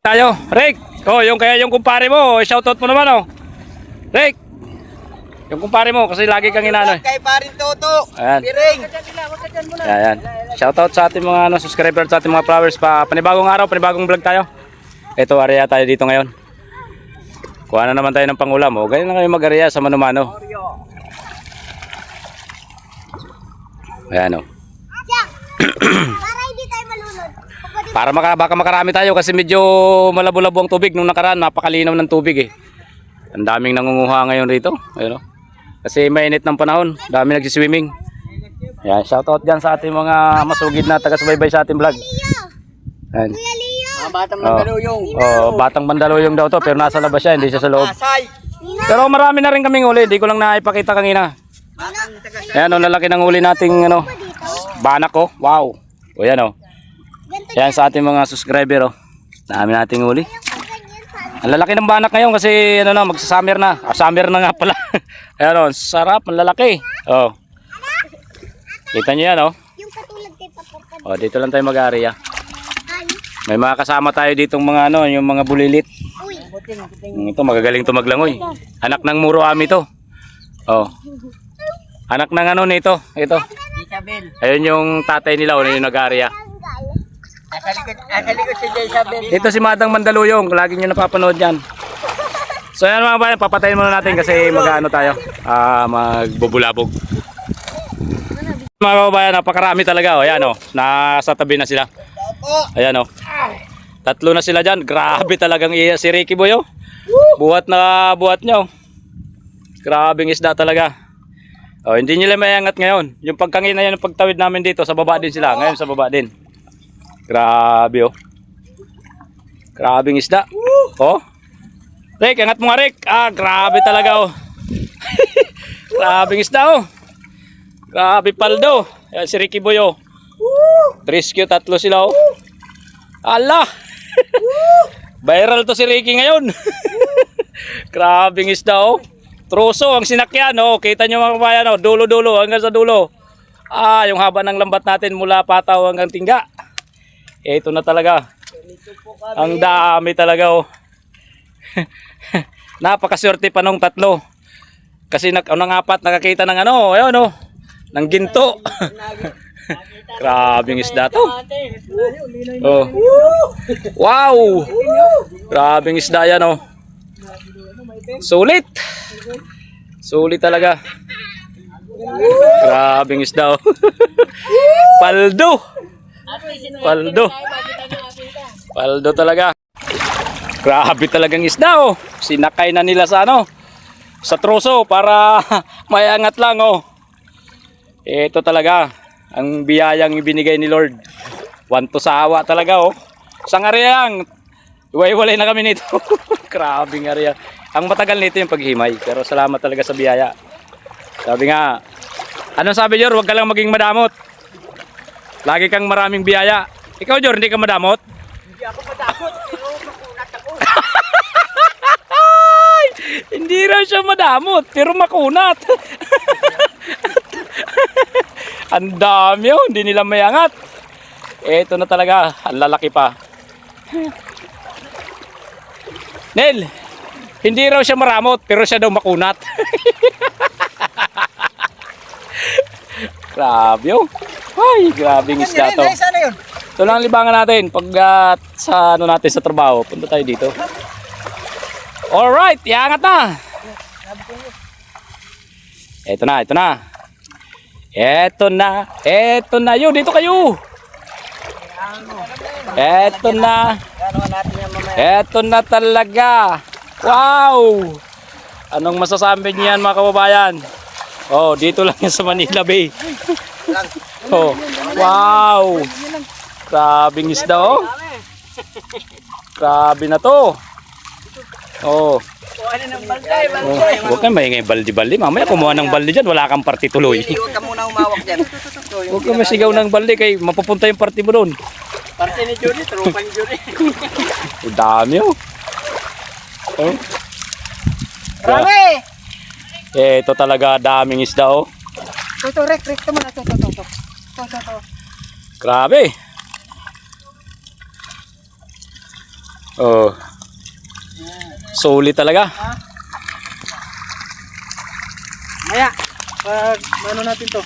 Tayo, Rick. Oh, yung kaya yung kumpare mo, shoutout mo naman oh. Rick. Yung kumpare mo kasi lagi kang inaano. Kay parin Toto. Ayan. Piring. Ayan. Shoutout sa ating mga subscriber, sa ating mga followers pa. Panibagong araw, panibagong vlog tayo. Ito, area tayo dito ngayon. Kuha na naman tayo ng pangulam. O, ganyan na kayo mag-area sa mano-mano. Ayan o. Para hindi tayo malunod. Para baka makarami tayo kasi medyo malabo-labo ang tubig. Nung nakaraan, napakalinaw ng tubig eh. Ang daming nangunguha ngayon rito. Ayan o. Kasi mainit ng panahon. Dami nagsiswimming. Ayan, shoutout dyan sa ating mga masugid na taga-subaybay sa ating vlog. Ayan. Kuya Leo. Mga batang Mandaluyong. Oh, batang Mandaluyong daw to pero nasa labas siya, hindi siya sa loob. Asay. Pero marami na rin kaming huli, hindi ko lang naipakita kanina. Batang taga Ayan o, lalaki ng huli nating ano, banak ko. Wow. O yan o. Yan sa ating mga subscriber o. Dami nating huli. Ang lalaki ng banak ngayon kasi ano na, magsa-summer na. Summer na nga pala. Ayan o, sarap, ang lalaki. O. Kita nyo yan o. Yung katulad kay Papa. O, dito lang tayo mag-area. Ay. May mga kasama tayo ditong mga ano, yung mga bulilit. Uy. Ito magagaling to maglangoy. Anak ng Muro Ami to. Oh. Anak ng ano nito, ito. Isabel. Ayun yung tatay nila, yung nag-area. Akalikot si Isabel. Ito si Madang Mandaluyong, lagi niyo napapanood yan. So yan mga bayan, papatayin muna natin kasi mag-ano tayo, magbubulabog. Mga kababayan, napakarami talaga. O, ayan o, nasa tabi na sila. Ayan o. Tatlo na sila dyan. Grabe talagang si Ricky Boy o. Buhat na buhat niya o. Grabing isda talaga. O, hindi nila mayangat ngayon. Yung pagkangina yan, yung pagtawid namin dito, sa baba din sila. Ngayon sa baba din. Grabe o. Grabing isda. O. Rick, angat mo nga Rick. Grabe talaga o. Grabing isda o. Grabe paldo. Ayan si Ricky Boy o. Rescue, tatlo sila o. Ala. Viral to si Ricky ngayon. Grabing isda o. Troso ang sinakyan o. Kita nyo mga kabayan o. Dulo-dulo hanggang sa dulo. Yung haba ng lambat natin mula Pataw hanggang Tingga. Ito na talaga. Ang dami talaga o. Napakaswerte pa nung tatlo. Kasi nang apat nakakita ng ano. Ayun o. Ng ginto. Grabing isda to. Oh. Wow. Grabing isda yan oh. Sulit. Sulit talaga. Grabing isda oh. Paldo. Paldo. Paldo talaga. Grabe talagang isda oh. Sinakay na nila sa ano, sa troso para mayangat lang oh. Ito talaga ang biyayang ibinigay ni Lord. Wanto sa awa talaga oh. Isang area lang. Iwaiwalay na kami nito. Grabing area. Ang matagal nito yung paghimay. Pero salamat talaga sa biyaya. Sabi nga, anong sabi Jor? Huwag ka lang maging madamot. Lagi kang maraming biyaya. Ikaw Jor, hindi ka madamot? Hindi ako madamot. Pero makunat ako. Hindi raw siya madamot. Pero makunat. Ang dami oh, hindi nila mayangat. Ito na talaga, ang lalaki pa. Nel, hindi raw siya maramot, pero siya daw makunat. Grabe oh. Ay, grabing isda to. Sana yun. Ito lang ang libangan natin. Pag sa ano natin sa trabaho, punta tayo dito. Alright, iangat na. Ito na, ito na. Eto na yun, dito kayo. Eto na. Eto na talaga. Wow. Anong masasabi niyan mga kababayan? Oh, dito lang yan sa Manila Bay. Oh, wow. Grabing isda oh. Grabe na to. Oh. Huwag kang maingay baldi-baldi. Mamaya kumuha ng baldi dyan. Wala kang party tuloy. Huwag ka muna umawak dyan. Huwag kang masigaw ng baldi kay mapupunta yung party mo doon. Party ni Johnny, tropa ni Johnny. Dami oh. Oh. Rami! Ito talaga daming isda oh. Toto, rek to muna. Toto. Grabe. Oh. Solid talaga. Maya, pag ano natin to?